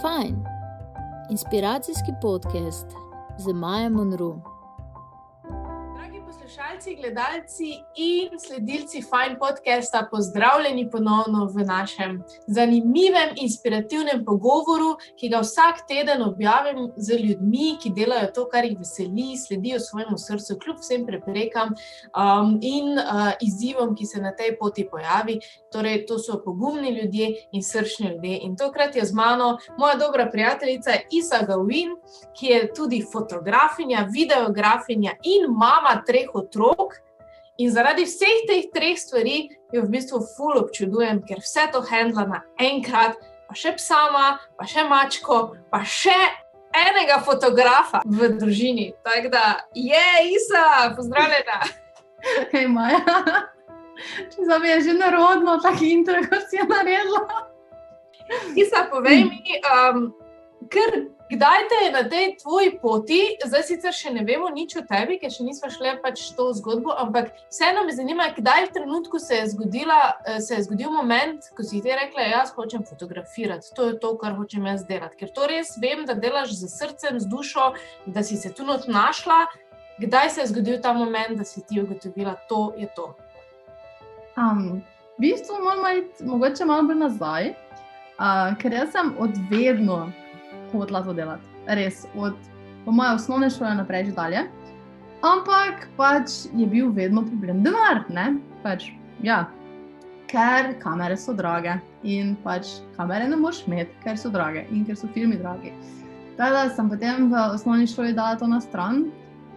Fajn. Inspiracijski podcast z Majo Monroe. Dragi poslušalci, gledalci in sledilci Fajn podcasta, pozdravljeni ponovno v našem zanimivem, inspirativnem pogovoru, ki ga vsak teden objavim z ljudmi, ki delajo to, kar jih veseli, sledijo svojemu srcu, kljub vsem preprekam in izzivom, ki se na tej poti pojavi. Torej, to so pogumni ljudje in srčni ljudje. In tokrat je z mano moja dobra prijateljica Isa Gavin, ki je tudi fotografinja, videografinja in mama 3 otrok. In zaradi vseh teh 3 stvari jo v bistvu ful občudujem, ker vse to handla na enkrat, pa še psama, pa še mačko, pa še enega fotografa v družini. Tako da, Isa, pozdravljena! Hej, Maja. Če za me je že narodno, tako intro, kot si je naredila. Isa, povej mi, kdaj te je na tej tvoji poti, zdaj sicer še ne vemo nič o tebi, ker še nismo šle to zgodbo, ampak vseeno me zanima, kdaj v trenutku se je zgodil moment, ko si ti rekla, jaz hočem fotografirati, to je to, kar hočem jaz delati. Ker to res vem, da delaš z srcem, z dušo, da si se tu not našla. Kdaj se je zgodil ta moment, da si ti ugotovila, to je to? V bistvu moramo iti mogoče malo bolj nazaj, ker jaz sem od vedno hotela to delati. Res, po moje osnovne šole naprej že dalje. Ampak je bil vedno problem denar, ne? Ker kamere so drage in kamere ne moreš imeti, ker so drage in ker so filmi dragi. Tako da sem potem v osnovni šoli dala to na stran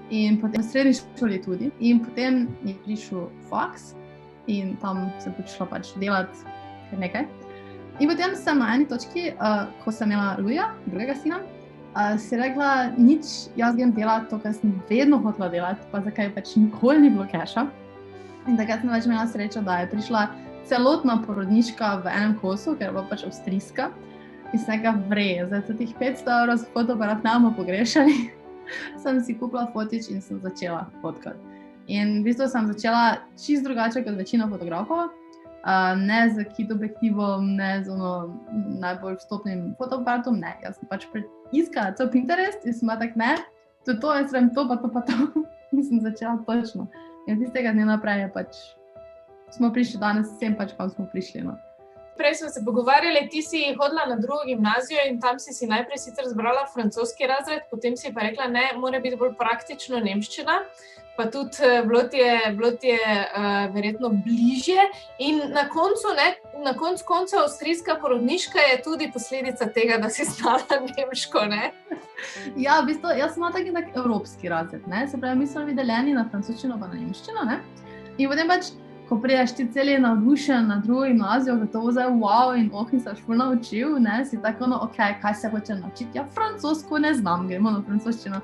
in potem v srednji šoli tudi. In potem je prišel faks in tam sem počela delati kar nekaj. In potem sem na eni točki, ko sem imela Luja, drugega sina, si rekla, nič, jaz grem delati to, kar sem vedno hotela delati, pa zakaj nikoli ni bilo keša. In takrat sem imela srečo, da je prišla celotna porodniška v enem kosu, ker je bila avstrijska. In sem rekla, zdaj za tih 500 € za fotoaparat ne bomo pogrešali. Sem si kupila fotič in sem začela fotkati. In v bistvu sem začela čisto drugače kot večina fotografov, ne z kit objektivom, ne z najbolj vstopnim fotoaparatom, ne. Jaz sem iskala cel Pinterest in sem tako, ne, to je to, jaz vem to, pa to. In sem začela točno. In od tistega dne naprej smo prišli danes sem kam smo prišli. No. Prej smo se pogovarjali, ti si hodila na drugo gimnazijo in tam si najprej sicer zbrala francoski razred, potem si pa rekla, ne, mora biti bolj praktično nemščina, pa tudi bilo ti je verjetno bližje. In na koncu koncev avstrijska porodniška je tudi posledica tega, da si znala nemško, ne? Ja, v bistvu, jaz sem imela tak evropski razred, ne? Se pravi, mi smo bili deljeni na francoščino pa na nemščino, ne? In potem ko priješ ti celi navdušen na drugo gimnazijo, gotovo zdaj wow in in se ful naučil, ne, si tako, kaj se hoče naučiti? Ja, francosko ne znam, gremo na francoščino.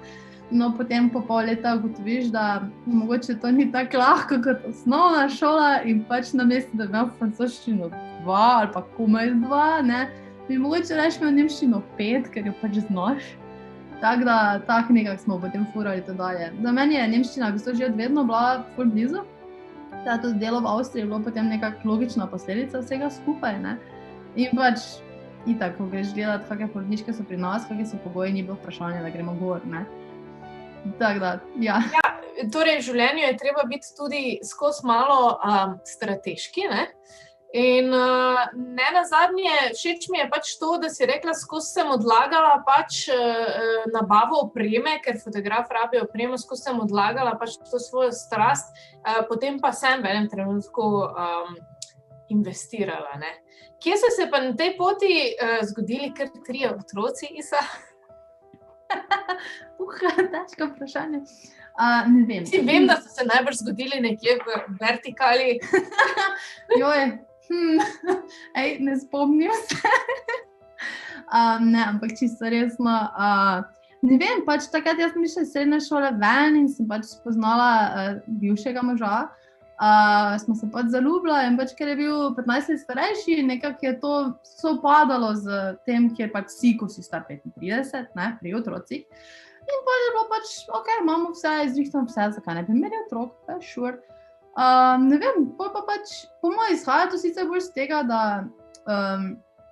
No, potem po pol leta ugotoviš, da mogoče to ni tako lahko kot osnovna šola in namesto, da bi imel francoščino 2 ali pa komaj 2, ne, bi mogoče reči imel nemščino 5, ker jo znaš. Tako da, nekako smo potem furali to dalje. Za meni je nemščina v bistvu že od vedno bila ful blizu. Da, tudi delo v Avstriji je bilo potem nekako logična posledica vsega skupaj, ne. In itak, ko greš gledati, kakšne porodniške so pri nas, kakšne so pogoji, ni bilo vprašanje, da gremo gor, ne. Tako da, ja. Ja, torej, v življenju je treba biti tudi skozi malo strateški, ne. In nenazadnje, všeč mi je to, da si rekla, skozi sem odlagala nabavo opreme, ker fotograf rabi opremo, skozi sem odlagala to svojo strast, potem pa sem v enem trenutku investirala, ne. Kje so se pa na tej poti zgodili kar 3 otroci, Isa? Težko vprašanje. Ne vem. Vem, da so se najbrž zgodili nekje v vertikali. Joj. Ne spomnim se. Ne, ampak čisto resno. Ne vem, takrat jaz sem še srednje šole ven in sem spoznala bivšega moža. Smo se zaljubila in ker je bil 15 let starejši, nekako je to sopadalo z tem, kjer si, ko si star 35, ne, pri otrocih. In je bilo imamo vse, izrihtam vse, zakaj ne bi imeli otrok, sure. Ne vem, po mojem izhaja to sicer bolj z tega, da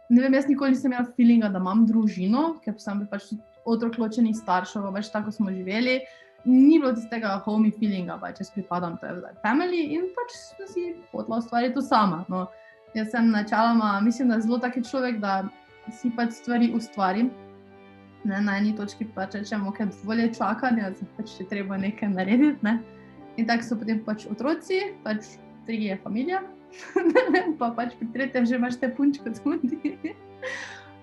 ne vem, jaz nikoli nisem imela feelinga, da imam družino, ker sem bil pač otrok ločenih staršev, pač tako smo živeli. Ni bilo tistega homey feelinga, pač jaz pripadam to family in pač sem si hotela ustvariti to sama. No, jaz sem načeloma, mislim, da zelo taki človek, da si pač stvari ustvarim. Ne, na eni točki pač rečemo, kaj dovolj je čakanja, pač je treba nekaj narediti. Ne. In tako so potem pač otroci, pač 3 je familija, pa pač pri 3 že imaš te punčko tudi.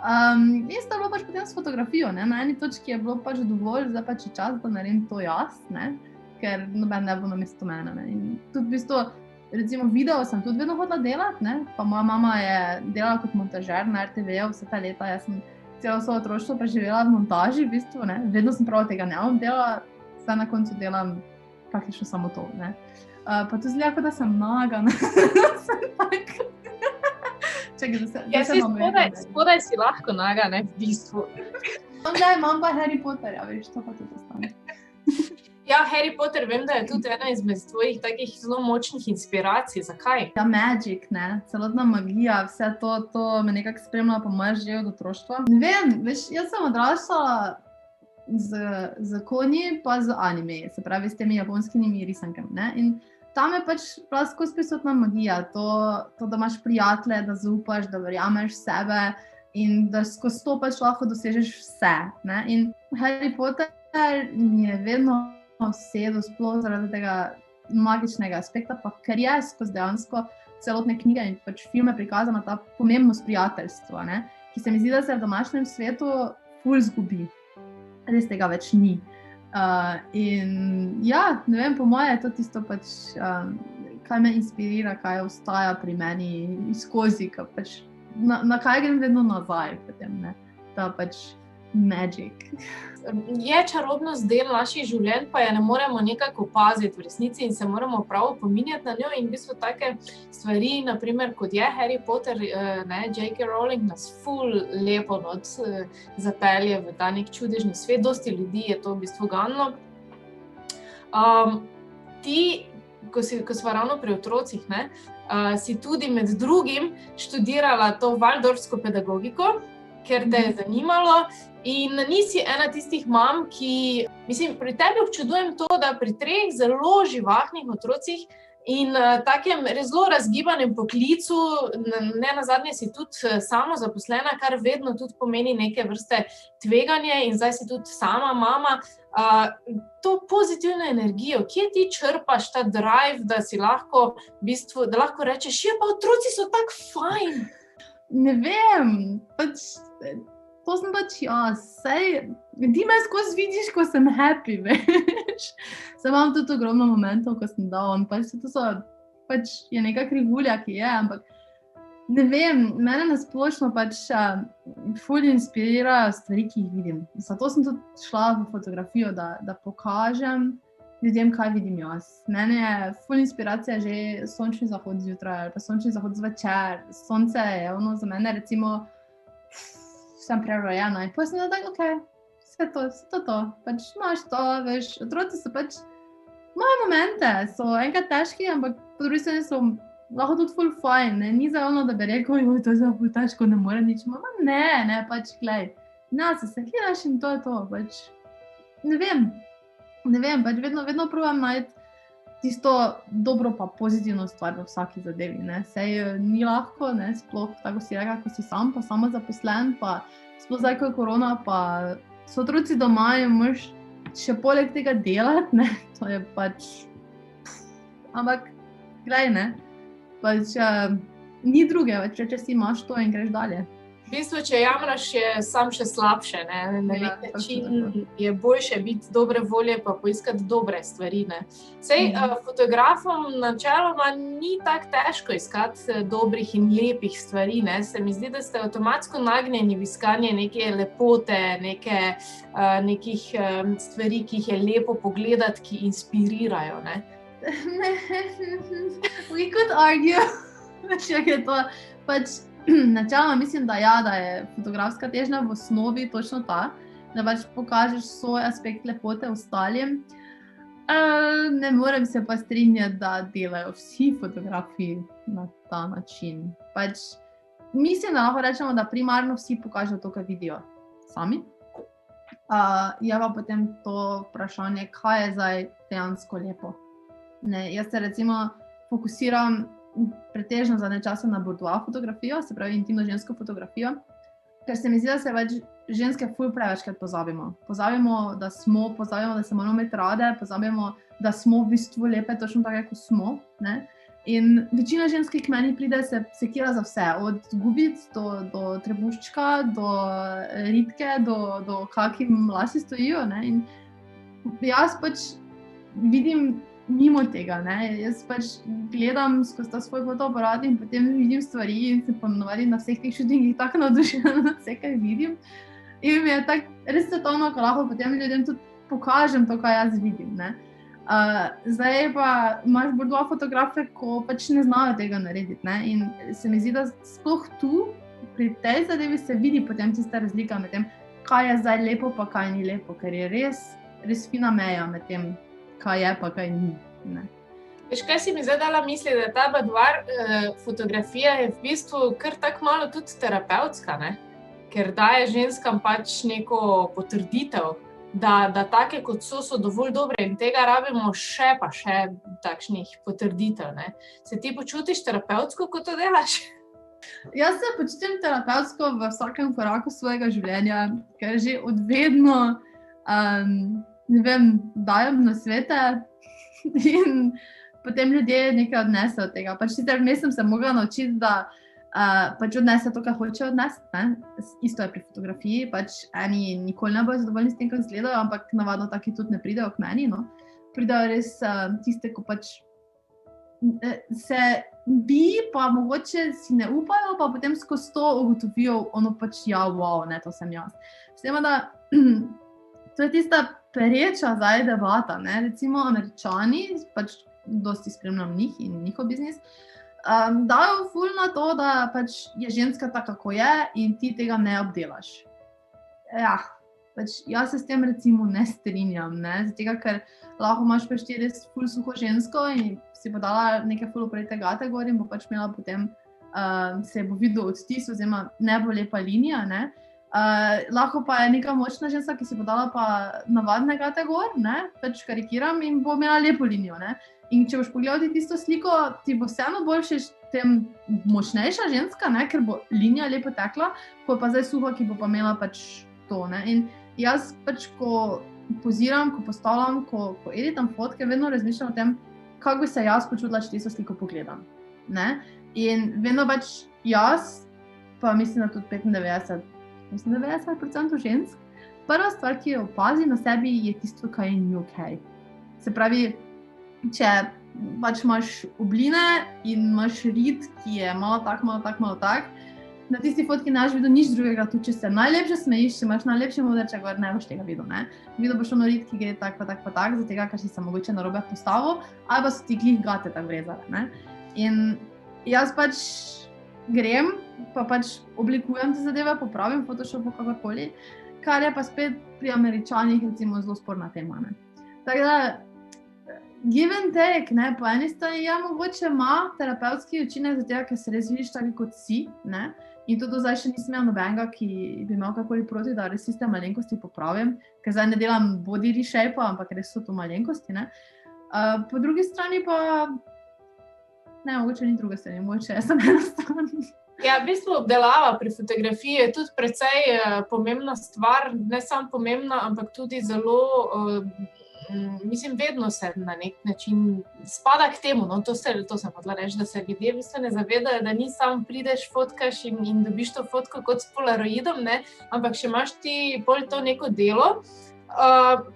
In sta bilo pač potem s fotografijo, ne? Na eni točki je bilo pač dovolj, zdaj pač je čas, da naredim to jaz, ne? Ker noben ne bo namesto mene. Ne? In tudi v bistvu, recimo video sem tudi vedno hodila delati, ne? Pa moja mama je delala kot montažer na RTV vse ta leta, jaz sem celo svoje otroštvo preživela v montaži, v bistvu, ne? Vedno sem prav tega ne bom delala, zdaj na koncu delam praktično samo to, ne? Pa to zgleda, kot da sem naga, ne? Sem tako. Spodaj si lahko naga, ne, v bistvu. Zdaj imam pa Harry Potterja, veš, to pa tudi ostane. Ja, Harry Potter, vem, da je tudi ena izmed tvojih takih zelo močnih inspiracij. Zakaj? Ja, magic, ne, celotna magija, vse to me nekako spremlja po moje že od otroštva. Ne vem, veš, jaz sem odraščala z konji pa z anime, se pravi s temi japonskimi risankami, ne, in tam je pač skozi prisotna magija, to, da imaš prijatelje, da zaupaš, da verjameš v sebe in da skozi to pač lahko dosežeš vse. Ne? In Harry Potter mi je vedno sedel sploh zaradi tega magičnega aspekta, pa ker je skozi dejansko celotne knjige in pač filme prikazana ta pomembnost prijateljstva, ne? Ki se mi zdi, da se v današnjem svetu ful zgubi. Res tega več ni. In ja, ne vem, po moje je to tisto pač, kaj me inspirira, kaj ostaja pri meni skozi, pač, na kaj grem vedno nazaj potem, ne, ta pač magic. Je čarobnost del naših življenj, pa je ne moremo nekako opaziti v resnici in se moramo prav opominjati na njo in v bistvu take stvari, naprimer, kot je Harry Potter, ne, J.K. Rowling nas ful lepo zapelje v ta nek čudežni svet, dosti ljudi je to v bistvu ganilo. Ti, ko sva ravno pri otrocih, ne, si tudi med drugim študirala to Waldorfsko pedagogiko, ker te je zanimalo in nisi ena tistih mam, ki, mislim, pri tebi občudujem to, da pri 3 zelo živahnih otrocih in takem zelo razgibanem poklicu, ne nazadnje si tudi samozaposlena, kar vedno tudi pomeni neke vrste tveganje in zdaj si tudi sama mama, to pozitivno energijo, kje ti črpaš ta drive, da si lahko, v bistvu, da lahko rečeš, ja, pa otroci so tako fajn. Ne vem, pač, to sem pač jaz, ti me skozi vidiš, ko sem happy, veš. Sem imam tudi ogromno momentov, ko sem down, pač to so, pač je neka krivulja, ki je, ampak ne vem, mene nasplošno pač ful inspirirajo stvari, ki jih vidim. Zato sem tudi šla v fotografijo, da pokažem ljudem, kaj vidim jaz. Mene je ful inspiracija že sončni zahod zjutraj ali pa sončni zahod zvečer. Sonce je ono za mene, recimo, sem prerojena in potem sem tako, okej, vse to, pač imaš to, veš, otroci so pač, moje momente so enkrat težki, ampak po drugi strani so lahko tudi ful fajn, ne, ni za ono, da bi rekel, to je zelo težko, ne more nič, ne, pač, glej, se gledaš in to je to, pač, ne vem, pač vedno probam najti tisto dobro pa pozitivno stvar v vsaki zadevi, ne. Sej ni lahko, ne, sploh tako si reka, ko si sam, pa samozaposlen, pa sploh zdaj, ko je korona, pa so otroci doma in moraš še poleg tega delati, ne, to je pač, ampak, glej, ne, pač ni druge, več če si imaš to in greš dalje. V bistvu, če jamraš, je sam še slabše, ne? Na nek način je boljše biti dobre volje pa poiskati dobre stvari, ne? Sej, fotografom načeloma ni tako težko iskati dobrih in lepih stvari, ne? Se mi zdi, da ste avtomatsko nagnjeni v iskanje neke lepote, nekih stvari, ki jih je lepo pogledati, ki inspirirajo, ne? We could argue, če je to pač načeloma mislim, da je fotografska težnja v osnovi točno ta, da pač pokažeš svoj aspekt lepote ostalim. Ne morem se pa strinjati, da delajo vsi fotografi na ta način. Pač mislim, da lahko rečemo, da primarno vsi pokažejo to, kar vidijo sami. Je pa potem to vprašanje, kaj je zdaj dejansko lepo. Ne, jaz se recimo fokusiram pretežno zadnje čase na boudoir fotografijo, se pravi intimno žensko fotografijo, ker se mi zdi, da se več ženske ful prevečkrat pozabimo. Pozabimo, da se moramo imeti rade, pozabimo, da smo v bistvu lepe, točno tako, kot smo. Ne? In večina žensk, ki k meni pride, se sekira za vse, od gubic do trebuščka, do ritke, do kakim lasi stojijo. Ne? In jaz pač vidim mimo tega, ne? Jaz pač gledam skozi ta svoj fotoaparat in potem vidim stvari in se ponovadi na vseh teh shootingih tako navdušena na vse, kaj vidim. In mi je tako res svetovno, ko lahko potem ljudem tudi pokažem to, kaj jaz vidim. Ne? Zdaj pa imaš boudoir fotografe, ko pač ne znajo tega narediti. Ne? In se mi zdi, da sploh tu, pri tej zadevi se vidi potem tista razlika med tem, kaj je zdaj lepo pa kaj ni lepo, ker je res fina meja med tem, kaj je pa kaj ni. Ne? Veš, kaj si mi zdaj dala misli, da ta boudoir fotografija je v bistvu kar tako malo tudi terapevtska, ne? Ker daje ženskam pač neko potrditev, da take kot so dovolj dobre in tega rabimo še takšnih potrditev. Ne? Se ti počutiš terapevtsko, ko to delaš? Jaz se počutim terapevtsko v vsakem koraku svojega življenja, ker že od vedno dajem nasvete in potem ljudje nekaj odnesejo od tega. Pač sicer vmes sem se mogla naučiti, da pač odnese to, kar hoče odnesti. Ne? Isto je pri fotografiji, pač eni nikoli ne bojo zadovoljni s tem, kako izgledajo, ampak navadno taki tudi ne pridejo k meni. No? Pridejo res tiste, ko pač se bi, pa mogoče si ne upajo, pa potem skozi to ugotovijo, ono pač wow, ne, to sem jaz. S tem, da to je tista pereča zdaj debata, ne? Recimo Američani, pač dosti spremljam njih in njihov biznis, dajo ful na to, da pač je ženska taka, kako je in ti tega ne obdelaš. Ja, pač jaz se s tem recimo ne strinjam, ne? Zato, ker lahko imaš pač ti res ful suho žensko in si bo dala nekaj ful oprete gate gor in bo pač imela potem, se bo videl odtis oziroma ne bo lepa linija, ne? Lahko pa je neka močna ženska, ki si bo dala pa navadne gate gor, ne? Pač karikiram in bo imela lepo linijo, ne? In če boš pogledati tisto sliko, ti bo vseeno boljše tem močnejša ženska, ne? Ker bo linija lepo tekla, ko pa zdaj suha, ki bo pa imela pač to. Ne? In jaz pač, ko poziram, ko postavljam, ko editam fotke, vedno razmišljam o tem, kako bi se jaz počutila, če tisto sliko pogledam. Ne? In vedno pač jaz, pa mislim, da tudi 90% žensk, prva stvar, ki jo opazi na sebi, je tisto, kaj je ni okej. Se pravi, če pač imaš obline in imaš rit, ki je malo tak, na tisti fotki ne boš videl nič drugega, tudi če se najlepše smejiš, če imaš najlepši modrček gor, ne boš tega videl. Ne? Videl boš ono rit, ki gre tak, zato tega, ker si se mogoče narobe postavil, ali pa so ti glih gate tako vrezale. Ne? In jaz pač grem, pa pač oblikujem te zadeve, popravim Photoshopu kakorkoli, kar je pa spet pri Američanih recimo zelo sporna tema. Ne? Tako da, give and take, ne, po eni strani mogoče ima terapevtski učinek, zato ker se res vidiš taki, kot si, ne, in to do zdaj še nisem imel nobenega, ki bi imel kakoli proti, da res tiste malenkosti popravim, ker zdaj ne delam body reshape, ampak res so to malenkosti, ne. Po drugi strani pa, ne, mogoče ni druga strani, mogoče jaz sem enostavno. Ja, v bistvu obdelava pri fotografiji je tudi precej pomembna stvar, ne samo pomembna, ampak tudi zelo mislim, vedno se na nek način spada k temu, no, to sem hotela reči, da se ljudje v bistvu ne zavedajo, da ni samo prideš, fotkaš in dobiš to fotko kot s polaroidom, ne, ampak še imaš ti pol to neko delo,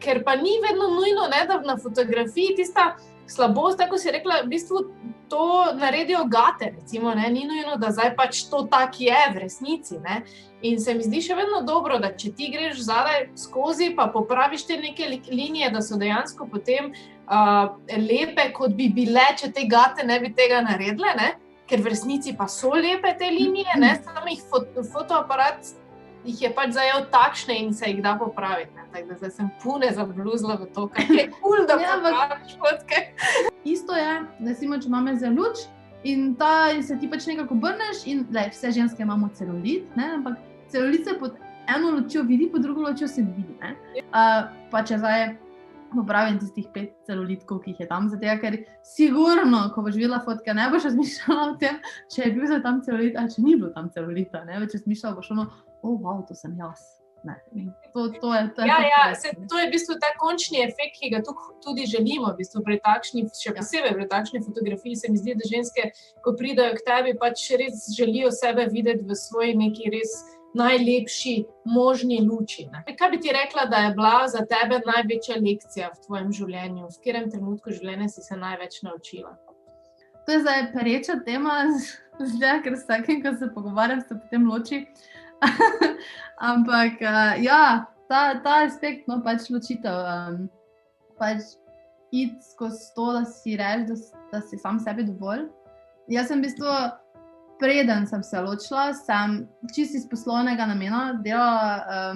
ker pa ni vedno nujno, ne, da na fotografiji tista slabost, tako si rekla, v bistvu to naredijo gate, recimo, ne, ni nujno, da zdaj pač to tak je v resnici, ne. In se mi zdi še vedno dobro, da če ti greš zadaj skozi, pa popraviš te neke linije, da so dejansko potem lepe, kot bi bile, če te gate ne bi tega naredile, ne? Ker v resnici pa so lepe te linije, ne? Sam jih fotoaparat jih je pač zajel takšne in se jih da popraviti. Ne? Tako da zdaj sem pune zabluzla v to, kar je cool, da popraviš fotke. Isto je, recimo, če imam za luč, In se ti pač nekako obrneš in vse ženske imamo celulit, ne? Ampak celulit se pod eno lučjo vidi, pod drugo lučjo se ne vidi. Ne? Pa če zdaj popravim tistih 5 celulitkov, ki jih je tam, zato ker sigurno, ko boš videla fotke, ne boš razmišljala o tem, če je bil za tam celulit ali če ni bil tam celulita. Ne? Več razmišljala boš wow, to sem jaz. Ne. To je to je v bistvu ta končni efekt, ki ga tudi želimo, v bistvu pri takšni, še posebej pri takšni fotografiji se mi zdi, da ženske, ko pridajo k tebi, pač res želijo sebe videti v svoji neki res najlepši možni luči. Ne. Kaj bi ti rekla, da je bila za tebe največja lekcija v tvojem življenju? V katerem trenutku življenja si se največ naučila? To je zdaj pereča tema, zdaj, ker vsakem, ko se pogovarjam, se potem loči. Ampak, ta aspekt, pač ločitev, pač iti skozi to, da si reči, da si sam sebi dovolj. Jaz sem v bistvu, preden sem se ločila, sem čisto iz poslovnega namena delala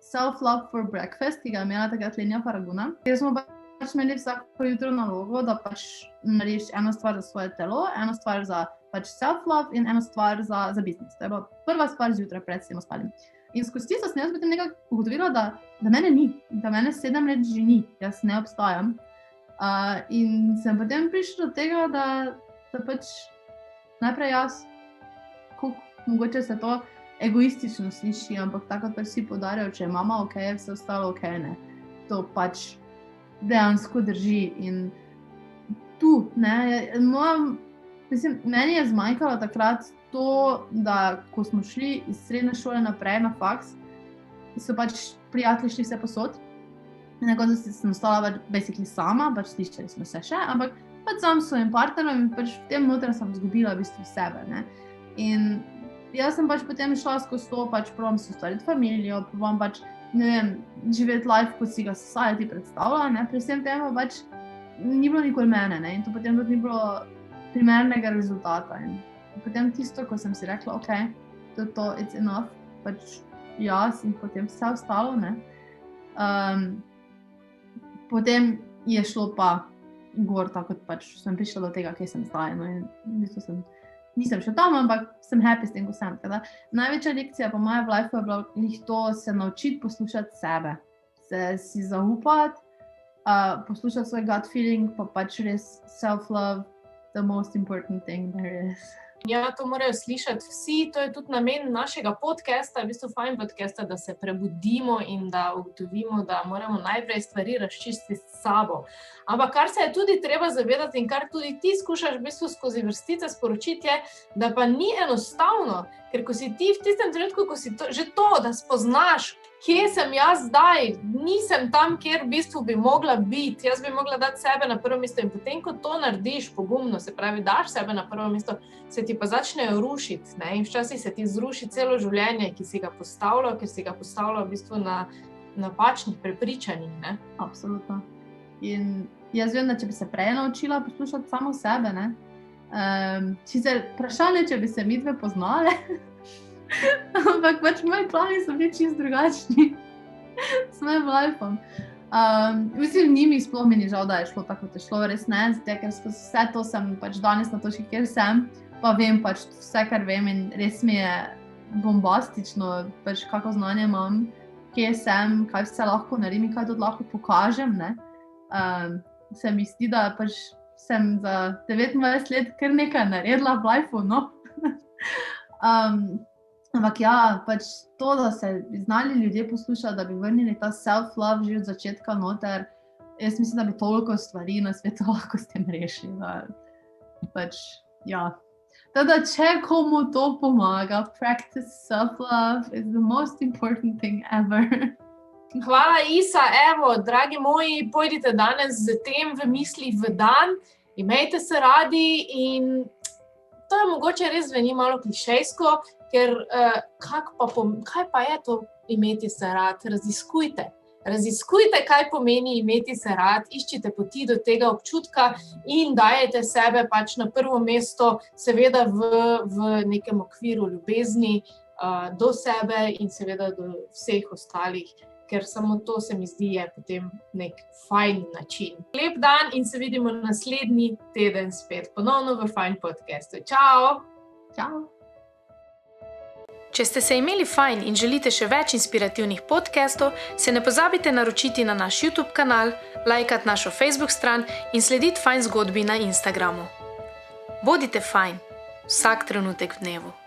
Self-Love for Breakfast, ki ga je imela takrat Lenja Paragona, kjer smo pač imeli vsako jutro nalogo, da pač narediš eno stvar za svoje telo, eno stvar za pač self-love in eno stvar za biznis. To je bila prva stvar zjutraj pred vsem ostalim. In skozi tisto sem jaz potem nekako ugotovila, da mene ni, da mene 7 let že ni, jaz ne obstajam. In sem potem prišla do tega, da pač najprej jaz, mogoče se to egoistično sliši, ampak tako pač vsi poudarjajo, če je mama ok, je vse ostalo ok, ne. To pač dejansko drži. In tu, ne, meni je zmanjkalo takrat to, da ko smo šli iz srednje šole naprej na faks, so pač prijatelji šli vse posod. In na koncu sem ostala basically sama, pač slišali smo se še, ampak pač sam s svojim partnerom in pač v tem noter sem izgubila v bistvu sebe. Ne? In jaz sem pač potem šla skozi to, pač probam si ustvariti familijo, probam pač, ne vem, živeti life, kot si ga society predstavlja, ne? Pri vsem tem pač ni bilo nikoli mene, ne? In to potem tudi ni bilo primernega rezultata. In potem tisto, ko sem si rekla, ok, to it's enough, pač jaz in potem vse ostalo, ne. Potem je šlo pa gor, tako kot pač sem prišla do tega, kje sem zdaj, no, in v bistvu nisem še tam, ampak sem happy s tem, ko sem. Teda, največja lekcija po mojem lifeu je bila to se naučiti poslušati sebe, si zaupati, poslušati svoj gut feeling, pa pač res self-love, the most important thing there is. Ja, to morajo slišati vsi, to je tudi namen našega podcasta, v bistvu fajn podcasta, da se prebudimo in da ugotovimo, da moramo najprej stvari razčistiti s sabo. Ampak kar se je tudi treba zavedati in kar tudi ti skušaš v bistvu skozi vrstice sporočiti je, da pa ni enostavno, ker ko si ti v tistem trenutku, ko si že to, da spoznaš, kje sem jaz zdaj, nisem tam, kjer v bistvu bi mogla biti, jaz bi mogla dati sebe na prvo mesto in potem, ko to narediš pogumno, se pravi, daš sebe na prvo mesto, se ti pa začnejo rušiti, ne? In včasih se ti zruši celo življenje, ki si ga postavljal, ker si ga postavljal v bistvu na napačnih prepričanjih, ne? Absolutno. In jaz vem, da če bi se prej naučila poslušati samo sebe, ne? Sicer vprašanje, če bi se midve poznale, ampak pač moji plani so bili čisto drugačni s mojim lifeom. Mislim, njimi sploh mi ni žal, da je šlo tako, kot je šlo, res ne, zato ker vse to sem pač danes na točki, kjer sem, pa vem pač vse, kar vem in res mi je bombastično, pač kako znanje imam, kje sem, kaj vse lahko naredim in kaj tudi lahko pokažem, ne. Se mi zdi, da pač sem za 29 let kar nekaj naredila v lifeu, no. Ampak ja, pač to, da se znali ljudje poslušati, da bi vrnili ta self-love že od začetka noter, jaz mislim, da bi toliko stvari na svetu lahko s tem rešili, da pač, ja. Teda, če komu to pomaga, practice self-love is the most important thing ever. Hvala, Isa, evo, dragi moji, pojdite danes z tem v mislih v dan, imejte se radi in to je mogoče res zveni malo klišejsko, ker kaj pa je to imeti se rad? Raziskujte, kaj pomeni imeti se rad, iščite poti do tega občutka in dajete sebe pač na prvo mesto, seveda v nekem okviru ljubezni do sebe in seveda do vseh ostalih ker samo to se mi zdi je potem nek fajn način. Lep dan in se vidimo naslednji teden spet ponovno v Fajn podcastu. Čau! Čau! Če ste se imeli fajn in želite še več inspirativnih podcastov, se ne pozabite naročiti na naš YouTube kanal, lajkati našo Facebook stran in slediti Fajn zgodbi na Instagramu. Bodite fajn, vsak trenutek v dnevu.